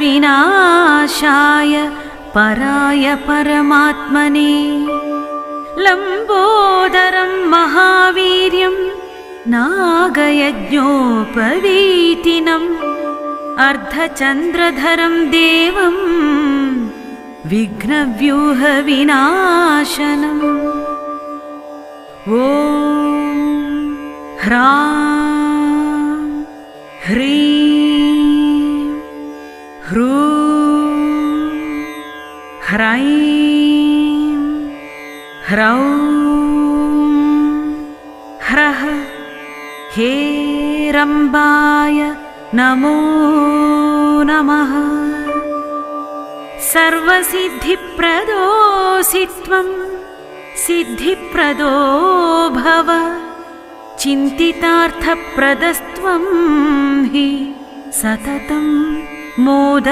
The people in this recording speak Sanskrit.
विनाशाय पराय परमात्मने लम्बोदरं महावीर्यं नागयज्ञोपवीतिनम् अर्धचन्द्रधरं देवं विघ्नव्यूहविनाशनम् ॐ ह्रां ह्रीं ह्रूं ह्रैं ह्रौं ह्रः हेरम्बाय नमो नमः। सर्वसिद्धिप्रदोऽसि त्वं सिद्धिप्रदो भव चिन्तितार्थप्रदस्त्वं हि सततं मोद